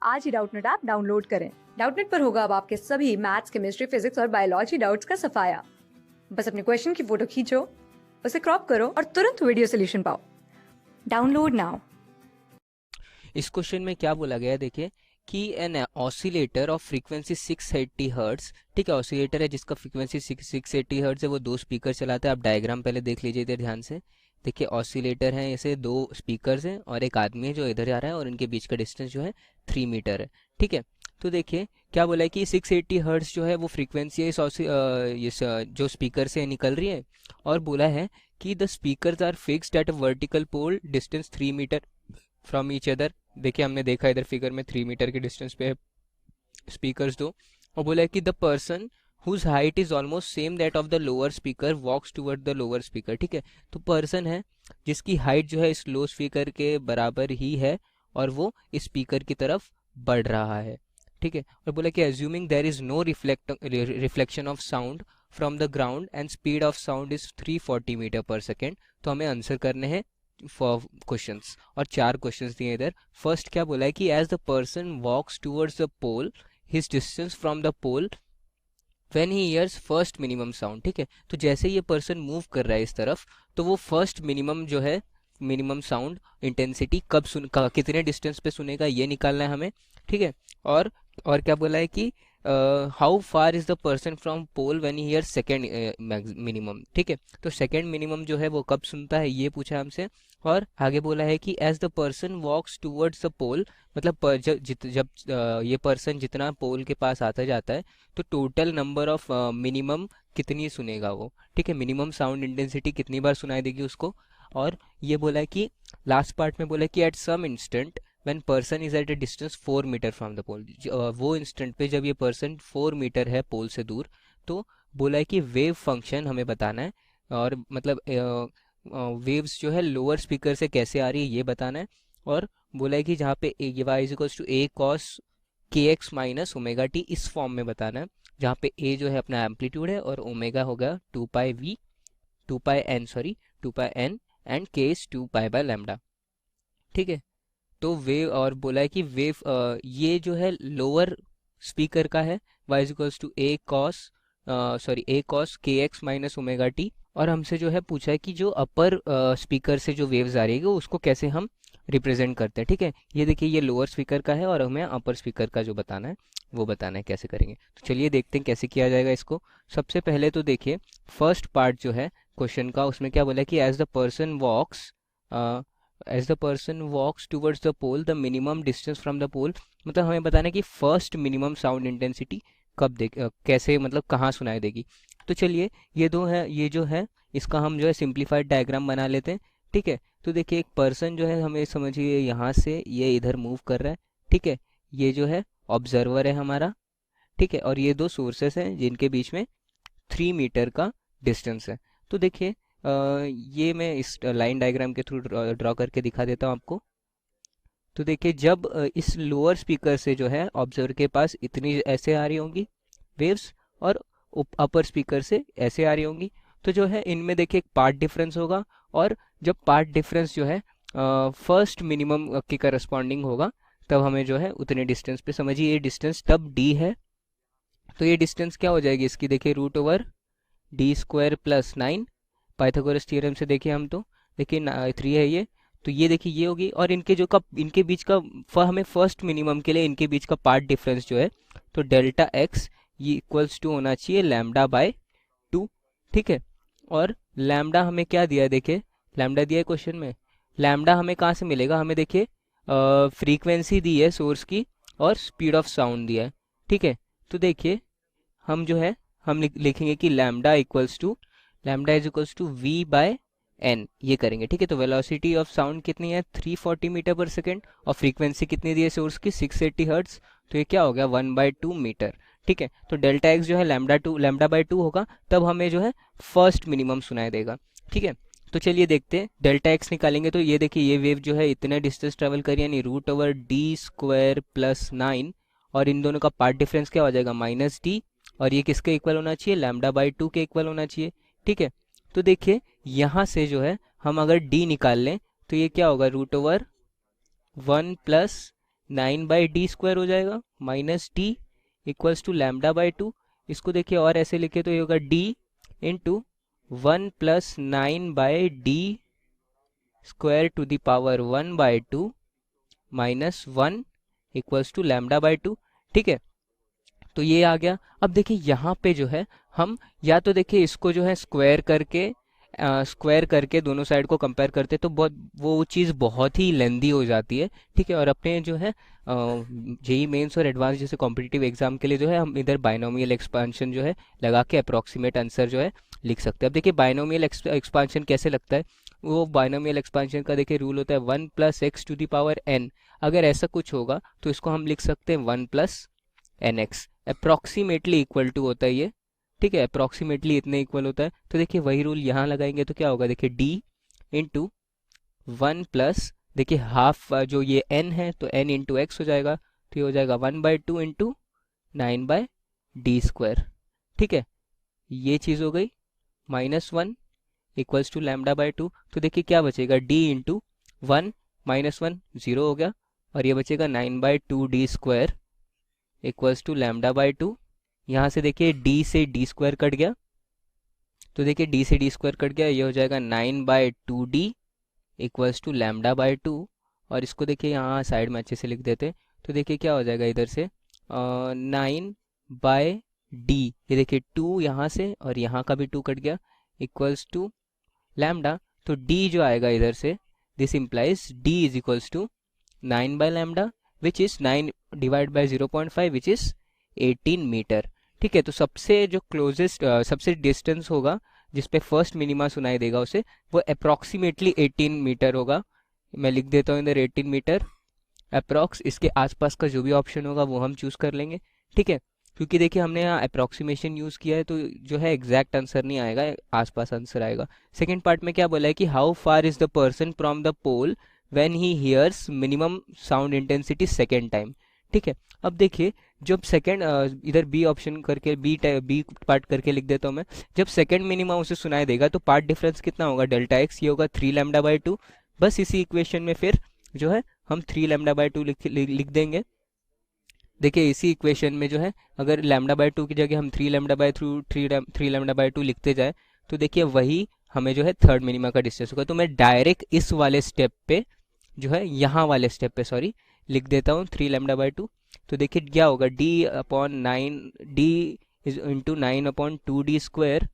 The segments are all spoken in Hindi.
आज ही डाउटनेट ऐप डाउनलोड करें। डाउटनेट पर होगा अब आपके सभी मैथ्स, केमिस्ट्री, फिजिक्स और बायोलॉजी डाउट्स का सफाया। बस अपने क्वेश्चन की फोटो खींचो, उसे क्रॉप करो और तुरंत वीडियो सोल्यूशन पाओ। Download now. इस क्वेश्चन में क्या बोला गया है देखिए कि an oscillator of frequency 680 hertz, ठीक है, ऑसिलेटर है जिसका फ्रीक्वेंसी 680 हर्ट्ज है, वो दो स्पीकर चलाता है। आप डायग्राम पहले देख लीजिए इधर ध्यान से। देखिए ऑसिलेटर है, ऐसे दो स्पीकर्स हैं और एक आदमी है जो इधर जा रहा है और इनके बीच का डिस्टेंस जो है 3 मीटर है, ठीक है। तो देखिए क्या बोला है कि 680 हर्ट्ज जो है वो फ्रीक्वेंसी है इस जो स्पीकर से निकल रही है, और बोला है कि the speakers are fixed at a vertical pole distance 3 metre from each other. देखिए हमने देखा इधर फिगर में 3 मीटर के डिस्टेंस पे है स्पीकर्स दो। और बोला है कि the person whose height is almost same that of the lower speaker walks toward the lower speaker, ठीक है। तो पर्सन है जिसकी हाइट जो है इस लो स्पीकर के बराबर ही है और वो इस स्पीकर की तरफ बढ़ रहा है, ठीक है। और बोला कि assuming there is no reflection of sound from the ground and speed of sound is 340 metre per second. तो हमें आंसर करने हैं फॉर क्वेश्चंस, और 4 क्वेश्चंस दिए इधर। फर्स्ट क्या बोला है कि as the person walks towards the pole his distance from the pole when he hears first minimum sound, ठीक है। तो जैसे ये पर्सन मूव कर रहा है इस तरफ, तो वो फर्स्ट मिनिमम जो है मिनिमम साउंड इंटेंसिटी कब कितने डिस्टेंस पे सुनेगा ये निकालना है हमें, ठीक है। और क्या बोला है कि how far is the person from pole when he hear second minimum, ठीक है। तो सेकेंड मिनिमम जो है वो कब सुनता है ये पूछा है हमसे। और आगे बोला है कि as the person walks towards the pole, मतलब जब ये पर्सन जितना पोल के पास आता जाता है तो टोटल नंबर ऑफ मिनिमम कितनी सुनेगा वो, ठीक है। मिनिमम साउंड इंटेंसिटी कितनी बार सुनाई देगी उसको। और ये बोला है कि लास्ट पार्ट में बोला है कि at some instant when person is at a distance 4 metre from the pole, वो इंस्टेंट पे जब ये पर्सन 4 मीटर है पोल से दूर, तो बोला है कि वेव फंक्शन हमें बताना है। और मतलब वेव्स जो है लोअर स्पीकर से कैसे आ रही है ये बताना है। और बोला है कि जहाँ पे a y is equals to A cos k x minus omega t इस फॉर्म में बताना है, जहाँ पे ए जो है अपना एम्पलीट्यूड है और ओमेगा होगा 2 pi v, 2 pi n, sorry 2 pi n, and k is 2 pi by lambda, ठीक है। तो वेव, और बोला है कि वेव ये जो है लोअर स्पीकर का है, y is equals to A cos k x minus omega t. और हमसे जो है पूछा है कि जो अपर स्पीकर से जो वेव्स आ रही है उसको कैसे हम रिप्रेजेंट करते हैं, ठीक है। ये देखिए ये लोअर स्पीकर का है और हमें अपर स्पीकर का जो बताना है वो बताना है, कैसे करेंगे। तो चलिए देखते हैं कैसे किया जाएगा इसको। सबसे पहले तो देखिए फर्स्ट पार्ट जो है क्वेश्चन का, उसमें क्या बोला है कि as the person walks towards the pole the minimum distance from the pole, मतलब हमें बताना है कि फर्स्ट मिनिमम साउंड इंटेंसिटी कैसे, मतलब कहाँ सुनाई देगी। तो चलिए ये दो है, ये जो है इसका हम जो है सिंप्लीफाइड डायग्राम बना लेते हैं, ठीक है। तो देखिए एक पर्सन जो है, हमें समझिए यहाँ से ये इधर मूव कर रहा है, ठीक है। ये जो है ऑब्जर्वर है हमारा, ठीक है। और ये दो सोर्सेस हैं जिनके बीच में 3 मीटर का डिस्टेंस है। तो देखिए ये मैं इस लाइन डायग्राम के थ्रू ड्रॉ करके दिखा देता हूँ आपको। तो देखिए जब इस लोअर स्पीकर से जो है ऑब्जर्वर के पास इतनी ऐसे आ रही होंगी वेव्स, और अपर स्पीकर से ऐसे आ रही होंगी, तो जो है इनमें देखिए एक पार्ट डिफरेंस होगा। और जब पार्ट डिफरेंस जो है फर्स्ट मिनिमम के करस्पॉन्डिंग होगा, तब हमें जो है उतने डिस्टेंस पे, समझिए ये डिस्टेंस तब डी है, तो ये डिस्टेंस क्या हो जाएगी इसकी, देखिए √/d² + 9। पाइथागोरस थ्योरम से देखिए हम तो, देखिए 3 है ये, तो ये देखिए ये होगी। और इनके बीच का हमें फर्स्ट मिनिमम के लिए इनके बीच का पार्ट डिफरेंस जो है, तो डेल्टा एक्स ये इक्वल्स टू होना चाहिए λ/2, ठीक है। और लैम्डा हमें क्या दिया है, देखिए लैम्डा दिया है क्वेश्चन में। लैम्डा हमें कहाँ से मिलेगा, हमें देखिए फ्रीक्वेंसी दी है सोर्स की और स्पीड ऑफ साउंड दिया है, ठीक है। तो देखिए हम जो है हम लिखेंगे कि lambda is equals to v/n, ये करेंगे, ठीक है। तो वेलोसिटी ऑफ साउंड कितनी है 340 मीटर पर सेकेंड, और फ्रीक्वेंसी कितनी दी है सोर्स की 680 हर्ट्ज, तो ये क्या हो गया 1/2 मीटर, ठीक है। तो डेल्टा एक्स जो है लैम्डा/2 होगा, तब हमें जो है फर्स्ट मिनिमम सुनाई देगा, ठीक है। तो चलिए देखते हैं डेल्टा एक्स निकालेंगे। तो ये देखिए ये वेव जो है इतने डिस्टेंस ट्रेवल करी, यानी √/d² + 9, और इन दोनों का पार्ट डिफरेंस क्या हो जाएगा -d, और ये किसके इक्वल होना चाहिए λ/2 के इक्वल होना चाहिए, ठीक है। तो देखिए यहाँ से जो है हम अगर d निकाल लें तो ये क्या होगा √1 + 9/d² हो जाएगा माइनस डी इक्वल्स टू λ/2। इसको देखिए और ऐसे लिखे तो ये होगा d into 1+9/d² minus 1 equals to λ/2। ठीक है, तो ये आ गया। अब देखिए यहाँ पे जो है हम या तो देखिए इसको जो है स्क्वायर करके दोनों साइड को कंपेयर करते तो बहुत वो चीज़ बहुत ही लेंदी हो जाती है। ठीक है, और अपने जो है जेई मेंस और एडवांस जैसे कॉम्पिटिटिव एग्जाम के लिए जो है हम इधर बाइनोमियल एक्सपांशन जो है लगा के अप्रोक्सीमेट आंसर जो है लिख सकते हैं। अब देखिए बाइनोमियल एक्सपांशन कैसे लगता है, वो बाइनोमियल एक्सपांशन का देखिए रूल होता है 1+x⁴n। अगर ऐसा कुछ होगा तो इसको हम लिख सकते हैं 1+nx, अप्रॉक्सीमेटली इक्वल टू होता है ये। ठीक है, अप्रॉक्सीमेटली इतने इक्वल होता है। तो देखिए वही रूल यहाँ लगाएंगे तो क्या होगा, देखिए d इंटू 1+ देखिए हाफ जो ये n है तो n इंटू एक्स हो जाएगा, तो ये हो जाएगा 1/2 इंटू 9/d²। ठीक है, ये चीज़ हो गई -1 इक्वल्स टू λ/2। तो देखिए क्या बचेगा, d इंटू 1 -1 0 हो गया, और ये बचेगा 9/2d² इक्वल्स टू λ/2। यहाँ से देखिए d से d² कट गया, तो देखिए d से d² कट गया, ये हो जाएगा 9/2d इक्वल्स टू λ/2। और इसको देखिए यहाँ साइड में अच्छे से लिख देते हैं, तो देखिए क्या हो जाएगा इधर से 9/d, ये देखिए 2 यहाँ से और यहाँ का भी 2 कट गया इक्वल्स टू लैम्डा। तो d जो आएगा इधर से, this implies d is equals to 9/λ which is 9 divide by 0.5 which is 18 metre. ठीक है, तो सबसे जो क्लोजेस्ट सबसे डिस्टेंस होगा जिस पे फर्स्ट मिनिमा सुनाई देगा उसे, वो अप्रॉक्सीमेटली 18 मीटर होगा। मैं लिख देता हूँ इधर 18 मीटर अप्रॉक्स। इसके आसपास का जो भी ऑप्शन होगा वो हम चूज कर लेंगे। ठीक है, क्योंकि देखिए हमने यहाँ अप्रॉक्सीमेशन यूज़ किया है तो जो है एग्जैक्ट आंसर नहीं आएगा, आसपास आंसर आएगा। सेकेंड पार्ट में क्या बोला है कि how far is the person from the pole when he hears minimum sound intensity second time. ठीक है, अब देखिए जब सेकेंड इधर बी ऑप्शन करके बी पार्ट करके लिख देता हूँ मैं। जब सेकेंड मिनिमा उसे सुनाई देगा तो पार्ट डिफरेंस कितना होगा, डेल्टा x, ये होगा 3λ/2। बस इसी इक्वेशन में फिर जो है हम 3λ/2 लिख देंगे। देखिए इसी इक्वेशन में जो है अगर λ/2 की जगह हम 3λ/2 लिखते जाए तो देखिए वही हमें जो है थर्ड मिनिमा का डिस्टेंस होगा। तो मैं डायरेक्ट इस वाले स्टेप पे जो है यहाँ वाले स्टेप पे सॉरी लिख देता हूँ 3λ/2। तो देखिए क्या होगा, d इज इंटू 9/2d²,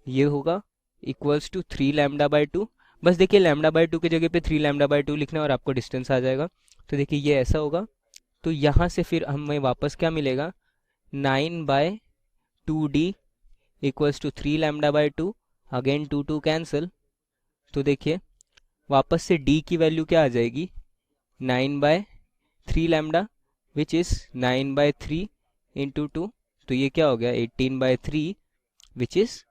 ये होगा इक्वल्स टू 3λ/2। बस देखिए λ/2 की जगह पे 3λ/2 लिखना है और आपको डिस्टेंस आ जाएगा। तो देखिए ये ऐसा होगा। तो यहाँ से फिर हमें वापस क्या मिलेगा, 9/2d equals to 3λ/2। Again 2 cancel, तो देखिए वापस से d की वैल्यू क्या आ जाएगी, 9/3λ विच इज़ 9/3 इंटू 2। तो ये क्या हो गया 18/3 विच इज़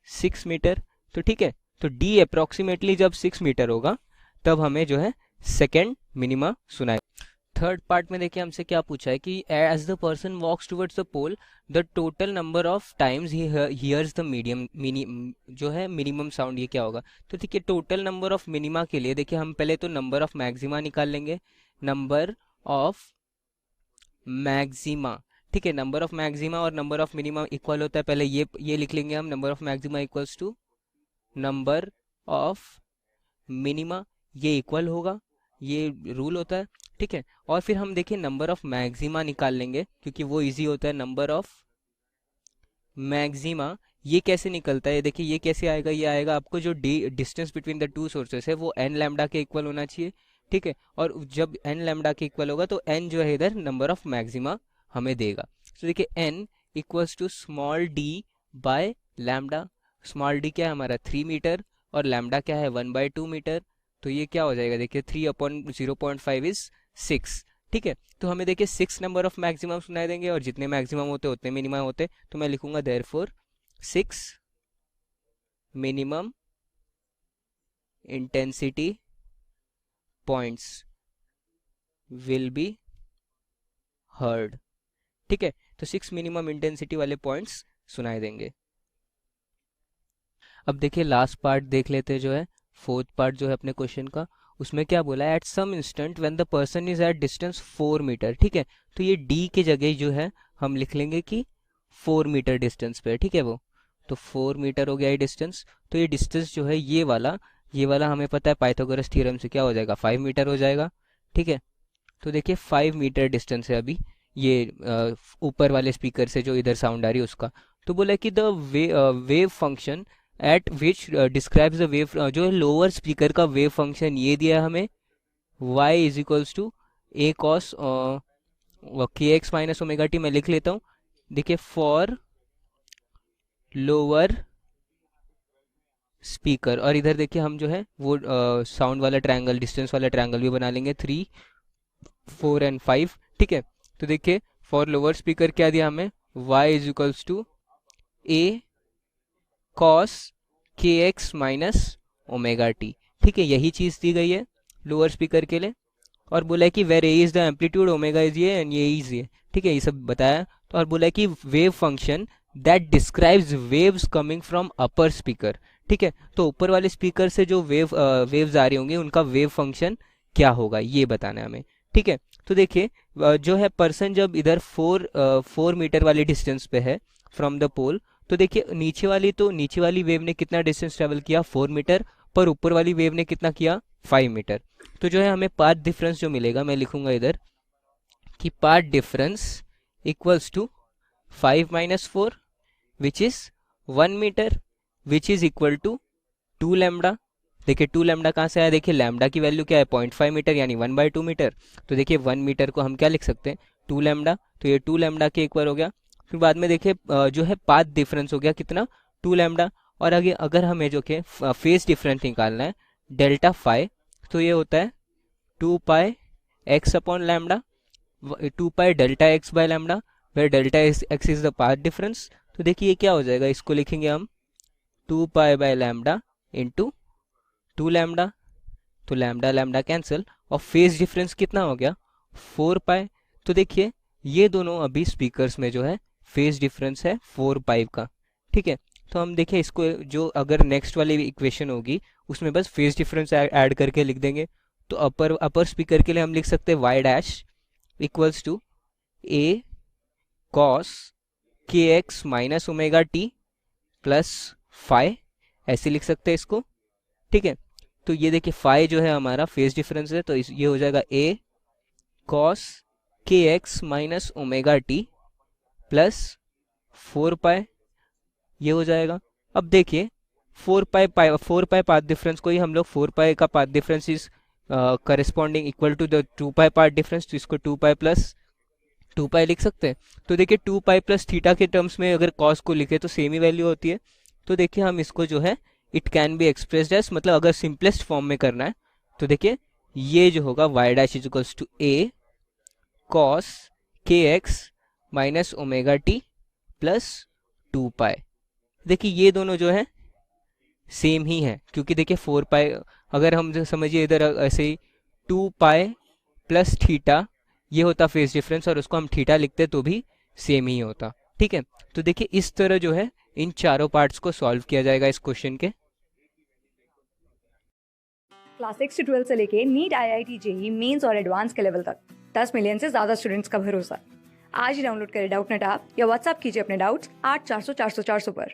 6 मीटर। तो ठीक है, तो d अप्रॉक्सीमेटली जब 6 मीटर होगा तब हमें जो है सेकेंड मिनिमा सुनाए। थर्ड पार्ट में देखिए हमसे क्या पूछा है कि as the person walks towards the pole the total number of times he hears the जो है मिनिमम साउंड, ये क्या होगा। तो देखिए टोटल नंबर ऑफ मिनिमा के लिए देखिए हम पहले तो नंबर ऑफ मैक्सिमा निकाल लेंगे, नंबर ऑफ मैक्सिमा। ठीक है, नंबर ऑफ मैक्सिमा और नंबर ऑफ मिनिमा इक्वल होता है, पहले ये लिख लेंगे हम, number of maxima equals to number of minima, ये इक्वल होगा, ये रूल होता है। ठीक है, और फिर हम देखिए नंबर ऑफ मैक्सिमा निकाल लेंगे क्योंकि वो इजी होता है। नंबर ऑफ मैक्सिमा ये कैसे निकलता है, देखिए ये कैसे आएगा, ये आएगा आपको जो distance between the two sources है वो n लैम्डा के इक्वल होना चाहिए। ठीक है, और जब n लैम्डा के इक्वल होगा तो n जो है इधर नंबर ऑफ मैक्सिमा हमें देगा। तो देखिए n equals to small d by lambda. Small d क्या है हमारा 3 मीटर और लैम्डा क्या है 1/2 मीटर। तो ये क्या हो जाएगा, देखिए 3/0.5 इज 6। ठीक है, तो हमें देखिए 6 नंबर ऑफ मैक्सिमम सुनाई देंगे और जितने मैक्सिमम होते उतने मिनिमम होते। तो मैं लिखूंगा therefore 6 minimum intensity points will be heard. ठीक है, तो 6 मिनिमम इंटेंसिटी वाले पॉइंट्स सुनाई देंगे। अब देखिए लास्ट पार्ट देख लेते हैं जो है फोर्थ पार्ट जो है अपने क्वेश्चन का, उसमें क्या बोला है, at some instant when the person is at distance 4 metre, ठीक है। तो ये डी के जगह जो है हम लिख लेंगे कि 4 मीटर डिस्टेंस पे है, ठीक है वो। तो 4 मीटर हो गया ये डिस्टेंस। तो ये डिस्टेंस जो है ये वाला हमें पता है पाइथागोरस थ्योरम से क्या हो जाएगा, 5 मीटर हो जाएगा, ठीक है। तो देखिए 5 मीटर डिस्टेंस है अभी ये ऊपर वाले स्पीकर से जो इधर साउंड आ रही है उसका। तो बोला कि the wave function at which describes the wave, जो है लोअर स्पीकर का वेव फंक्शन ये दिया है हमें, y is equals to A cos k x minus omega t. मैं लिख लेता हूँ, देखिए फॉर लोअर स्पीकर, और इधर देखिए हम जो है वो साउंड वाला ट्रायंगल, डिस्टेंस वाला ट्रायंगल भी बना लेंगे, 3 4 एंड 5, ठीक है। तो देखिए फॉर लोअर स्पीकर क्या दिया हमें, y is equals to A cos k x minus omega t, ठीक है। यही चीज़ दी गई है लोअर स्पीकर के लिए। और बोला है कि where A is the amplitude, omega is ये एंड ये इज ये, ठीक है, ये सब बताया। तो और बोला है कि wave function that describes waves coming from upper speaker, ठीक है। तो ऊपर वाले स्पीकर से जो वेव्स आ रही होंगी उनका वेव फंक्शन क्या होगा ये बताना है हमें, ठीक है। तो देखिए जो है पर्सन जब इधर 4 मीटर वाली डिस्टेंस पे है फ्रॉम द पोल, तो देखिए नीचे वाली वेव ने कितना डिस्टेंस ट्रेवल किया, 4 मीटर, पर ऊपर वाली वेव ने कितना किया, 5 मीटर। तो जो है हमें पाथ डिफरेंस जो मिलेगा, मैं लिखूंगा इधर कि path difference equals to 5 minus 4 which is 1 metre, which is equal to 2 lambda. देखिए 2 लैम्डा कहाँ से आया, देखिए लैम्डा की वैल्यू क्या है, 0.5 मीटर, यानी 1/2 मीटर। तो देखिए 1 मीटर को हम क्या लिख सकते हैं, 2 लैम्डा। तो ये 2 लैम्डा के इक्वल हो गया। फिर बाद में देखिए जो है पाथ डिफरेंस हो गया कितना, 2 लैम्डा। और आगे अगर हमें जो कि फेज डिफरेंस निकालना है, डेल्टा फाई, तो ये होता है 2 pi x upon lambda, 2 pi delta x by lambda, where delta x is the path difference. तो देखिए ये क्या हो जाएगा, इसको लिखेंगे हम 2 pi by lambda into 2 lambda. तो लैम्डा लैम्डा कैंसिल, और फेज डिफरेंस कितना हो गया, 4 पाई। तो देखिए ये दोनों अभी स्पीकर्स में जो है फेज डिफरेंस है 4 पाई का, ठीक है। तो हम देखिए इसको जो अगर नेक्स्ट वाली इक्वेशन होगी उसमें बस फेज डिफरेंस ऐड करके लिख देंगे। तो अपर स्पीकर के लिए हम लिख सकते हैं y dash equals to A cos k x minus omega t plus phi, ऐसे लिख सकते हैं इसको, ठीक है। तो ये देखिए फाई जो है हमारा फेज डिफरेंस है, तो ये हो जाएगा ए cos k x minus omega t plus 4 पाई, ये हो जाएगा। अब देखिए 4 पाई पाथ डिफरेंस को ही हम लोग 4 पाई का path difference is corresponding equal to the 2 pi path difference, तो इसको 2 पाई प्लस 2 पाई लिख सकते हैं। तो देखिए 2 पाई प्लस थीटा के टर्म्स में अगर कॉस को लिखे तो सेम ही वैल्यू होती है। तो देखिए हम इसको जो है it can be expressed as, मतलब अगर सिंपलेस्ट फॉर्म में करना है तो देखिए ये जो होगा y dash is equals to A cos k x minus omega t plus 2 pi. देखिए ये दोनों जो है सेम ही है, क्योंकि देखिए 4 पाई अगर हम समझिए इधर ऐसे ही 2 पाई प्लस थीटा ये होता फेज डिफरेंस, और उसको हम थीटा लिखते तो भी सेम ही होता, ठीक है। तो देखिए इस तरह जो है इन चारों पार्ट्स को सॉल्व किया जाएगा इस क्वेश्चन के। क्लास 6 से 12 से लेके नीट, IIT, जेई मेंस और एडवांस के लेवल तक 10 मिलियन से ज्यादा स्टूडेंट्स का भरोसा। आज ही डाउनलोड करें डाउटनेट ऐप या व्हाट्सएप कीजिए अपने डाउट्स 8400 400 400 पर।